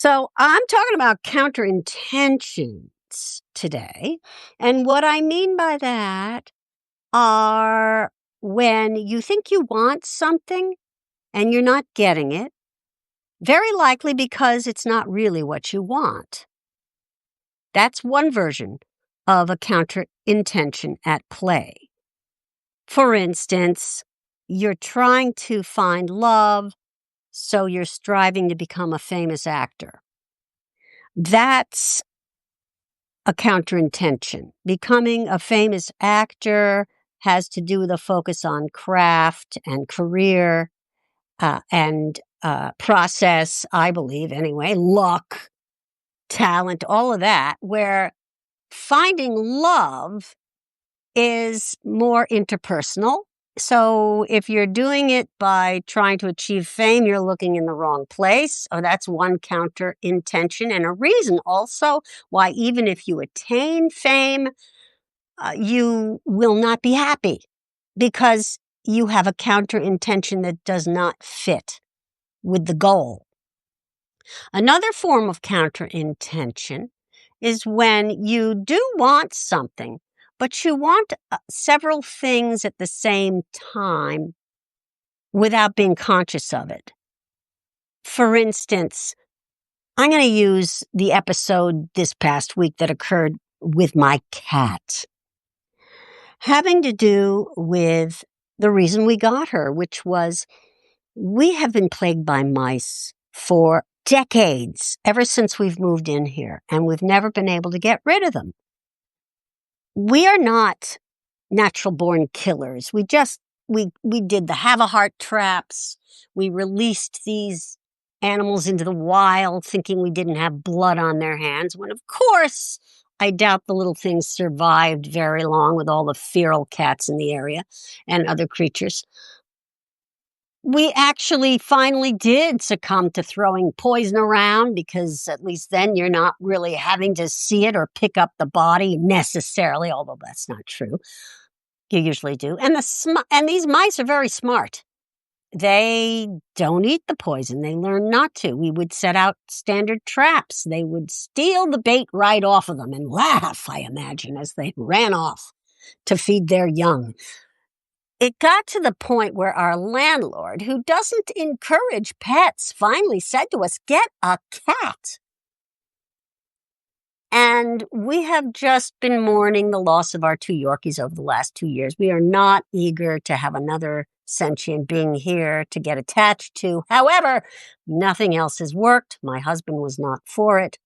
So I'm talking about counterintentions today. And what I mean by that are when you think you want something and you're not getting it, very likely because it's not really what you want. That's one version of a counterintention at play. For instance, you're trying to find love, so you're striving to become a famous actor. That's a counterintention. Becoming a famous actor has to do with a focus on craft and career and process, I believe anyway, luck, talent, all of that, where finding love is more interpersonal. So if you're doing it by trying to achieve fame, you're looking in the wrong place. Oh, that's one counter intention, and a reason also why even if you attain fame, you will not be happy because you have a counter intention that does not fit with the goal. Another form of counter intention is when you do want something, but you want several things at the same time without being conscious of it. For instance, I'm going to use the episode this past week that occurred with my cat, having to do with the reason we got her, which was we have been plagued by mice for decades, ever since we've moved in here, and we've never been able to get rid of them. We are not natural born killers. We did the have a heart traps. We released these animals into the wild thinking we didn't have blood on their hands, when of course I doubt the little things survived very long with all the feral cats in the area and other creatures. We actually finally did succumb to throwing poison around, because at least then you're not really having to see it or pick up the body necessarily, although that's not true. You usually do. And these mice are very smart. They don't eat the poison. They learn not to. We would set out standard traps. They would steal the bait right off of them and laugh, I imagine, as they ran off to feed their young. It got to the point where our landlord, who doesn't encourage pets, finally said to us, "Get a cat." And we have just been mourning the loss of our 2 Yorkies over the last 2 years. We are not eager to have another sentient being here to get attached to. However, nothing else has worked. My husband was not for it.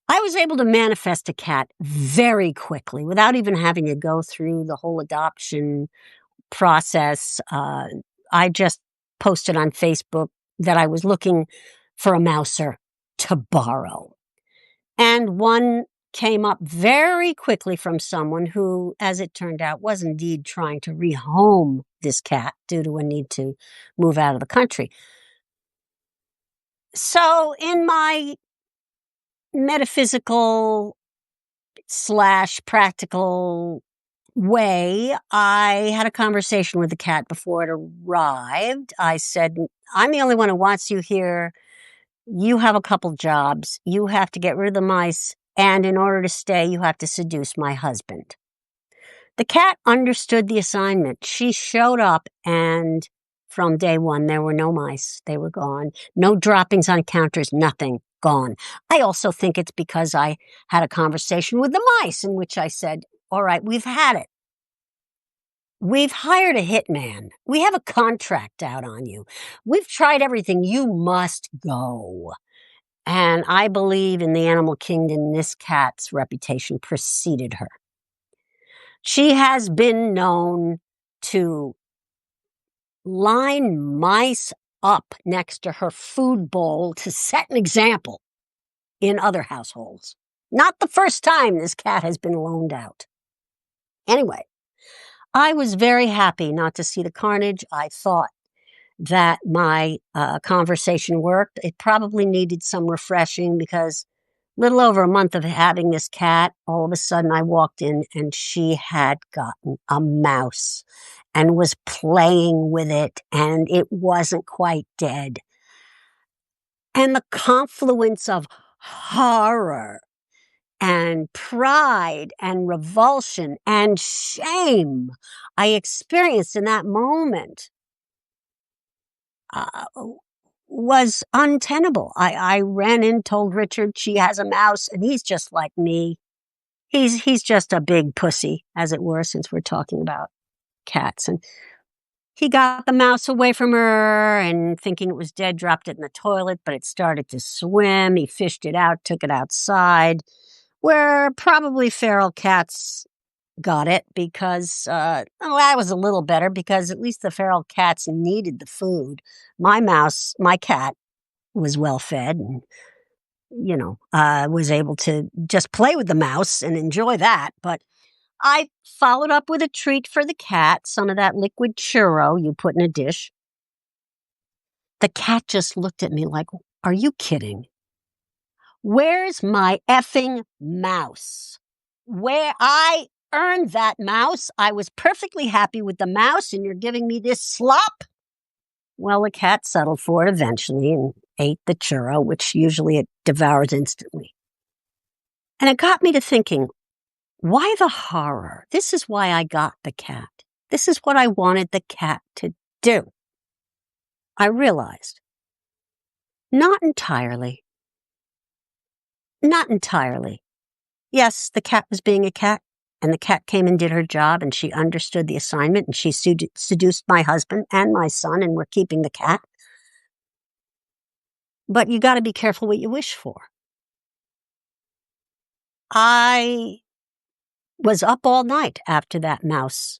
I was able to manifest a cat very quickly without even having to go through the whole adoption process. I just posted on Facebook that I was looking for a mouser to borrow. And one came up very quickly from someone who, as it turned out, was indeed trying to rehome this cat due to a need to move out of the country. So in my metaphysical / practical way, I had a conversation with the cat before it arrived. I said, "I'm the only one who wants you here. You have a couple jobs. You have to get rid of the mice, and in order to stay, you have to seduce my husband." The cat understood the assignment. She showed up, and from day one, there were no mice. They were gone. No droppings on counters, nothing. Gone. I also think it's because I had a conversation with the mice in which I said, "All right, we've had it. We've hired a hitman. We have a contract out on you. We've tried everything. You must go." And I believe in the animal kingdom, this cat's reputation preceded her. She has been known to line mice up next to her food bowl to set an example in other households. Not the first time this cat has been loaned out. Anyway, I was very happy not to see the carnage. I thought that my conversation worked. It probably needed some refreshing because little over a month of having this cat, all of a sudden I walked in and she had gotten a mouse and was playing with it, and it wasn't quite dead. And the confluence of horror and pride and revulsion and shame I experienced in that moment uh, was untenable. I ran in, told Richard she has a mouse, and he's just like me. He's just a big pussy, as it were, since we're talking about cats. And he got the mouse away from her and thinking it was dead, dropped it in the toilet, but it started to swim. He fished it out, took it outside, where probably feral cats got it because, well, that was a little better because at least the feral cats needed the food. My cat was well fed and, was able to just play with the mouse and enjoy that. But I followed up with a treat for the cat, some of that liquid churro you put in a dish. The cat just looked at me like, are you kidding? Where's my effing mouse? Where I earned that mouse. I was perfectly happy with the mouse, and you're giving me this slop? Well, the cat settled for it eventually and ate the churro, which usually it devours instantly. And it got me to thinking, why the horror? This is why I got the cat. This is what I wanted the cat to do. I realized, not entirely. Not entirely. Yes, the cat was being a cat, and the cat came and did her job, and she understood the assignment, and she seduced my husband and my son, and we're keeping the cat. But you got to be careful what you wish for. I was up all night after that mouse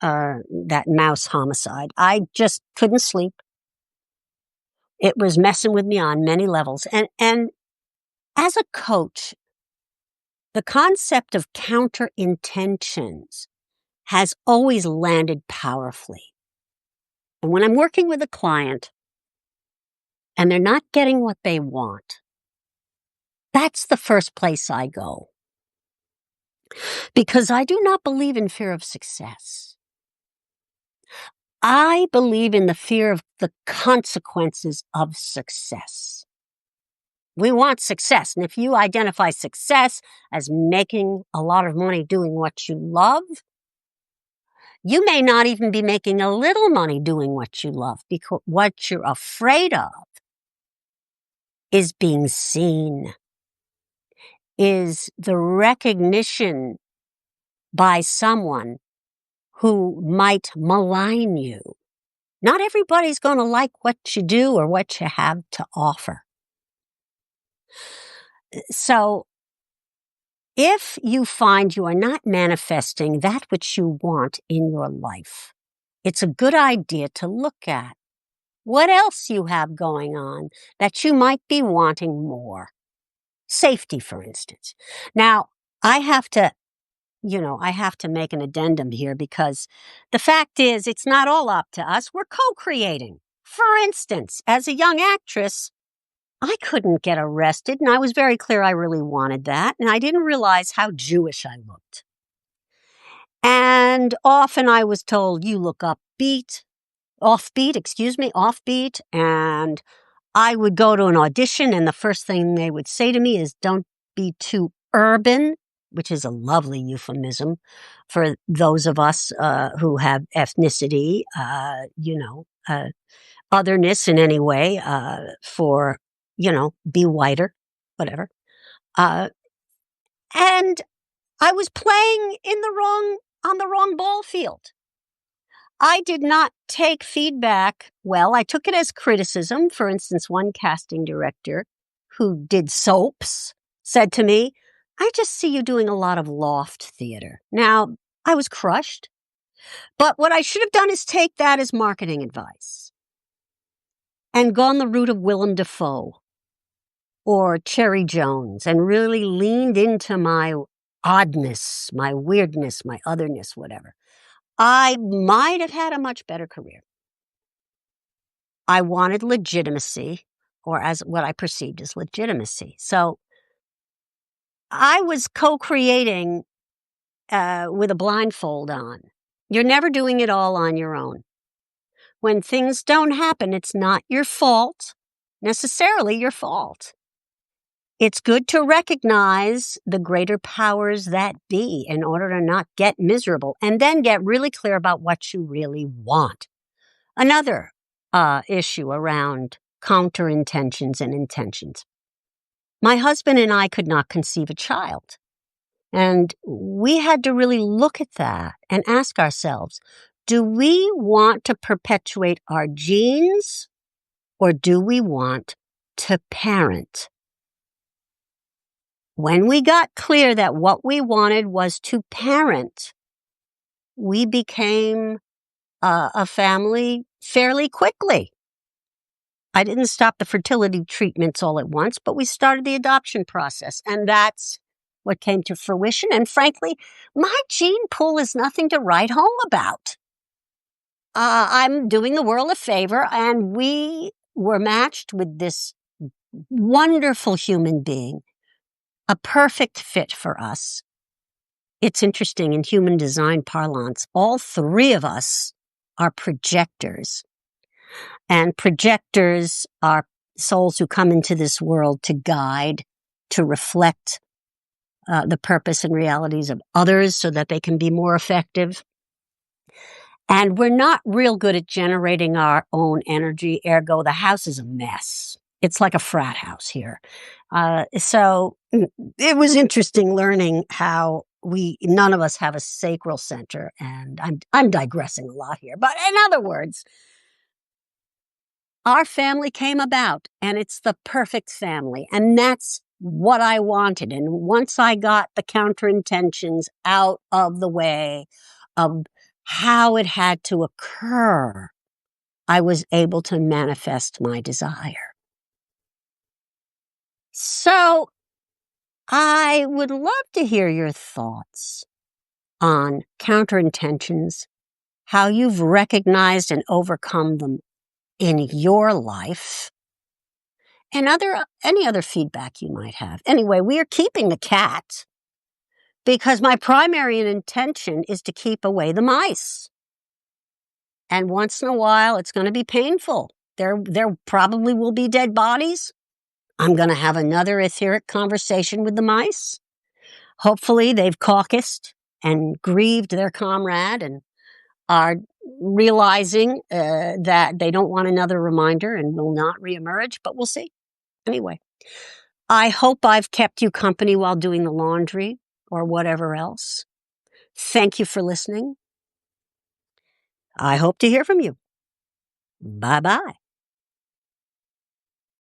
homicide. I just couldn't sleep. It was messing with me on many levels. And as a coach, the concept of counter intentions has always landed powerfully. And when I'm working with a client and they're not getting what they want, that's the first place I go. Because I do not believe in fear of success. I believe in the fear of the consequences of success. We want success. And if you identify success as making a lot of money doing what you love, you may not even be making a little money doing what you love, because what you're afraid of is being seen, is the recognition by someone who might malign you. Not everybody's going to like what you do or what you have to offer. So if you find you are not manifesting that which you want in your life, it's a good idea to look at what else you have going on that you might be wanting more. Safety, for instance. Now, I have to make an addendum here because the fact is it's not all up to us. We're co-creating. For instance, as a young actress, I couldn't get arrested, and I was very clear I really wanted that, and I didn't realize how Jewish I looked. And often I was told, you look offbeat, and I would go to an audition, and the first thing they would say to me is, don't be too urban, which is a lovely euphemism for those of us who have ethnicity, otherness in any way, be whiter, whatever. And I was playing on the wrong ball field. I did not take feedback well. I took it as criticism. For instance, one casting director who did soaps said to me, I just see you doing a lot of loft theater. Now, I was crushed. But what I should have done is take that as marketing advice and gone the route of Willem Dafoe or Cherry Jones and really leaned into my oddness, my weirdness, my otherness, whatever. I might have had a much better career. I wanted legitimacy, or as what I perceived as legitimacy. So I was co-creating with a blindfold on. You're never doing it all on your own. When things don't happen, it's not your fault. necessarily your fault. It's good to recognize the greater powers that be in order to not get miserable and then get really clear about what you really want. Another issue around counterintentions and intentions. My husband and I could not conceive a child. And we had to really look at that and ask ourselves, do we want to perpetuate our genes or do we want to parent? When we got clear that what we wanted was to parent, we became a family fairly quickly. I didn't stop the fertility treatments all at once, but we started the adoption process, and that's what came to fruition. And frankly, my gene pool is nothing to write home about. I'm doing the world a favor, and we were matched with this wonderful human being, a perfect fit for us. It's interesting, in human design parlance, all three of us are projectors. And projectors are souls who come into this world to guide, to reflect the purpose and realities of others so that they can be more effective. And we're not real good at generating our own energy, ergo the house is a mess. It's like a frat house here. So it was interesting learning how none of us have a sacral center. And I'm digressing a lot here. But in other words, our family came about, and it's the perfect family. And that's what I wanted. And once I got the counterintentions out of the way of how it had to occur, I was able to manifest my desire. So I would love to hear your thoughts on counterintentions, how you've recognized and overcome them in your life, and any other feedback you might have. Anyway, we are keeping the cat because my primary intention is to keep away the mice. And once in a while, it's going to be painful. There probably will be dead bodies. I'm going to have another etheric conversation with the mice. Hopefully, they've caucused and grieved their comrade and are realizing that they don't want another reminder and will not reemerge, but we'll see. Anyway, I hope I've kept you company while doing the laundry or whatever else. Thank you for listening. I hope to hear from you. Bye-bye.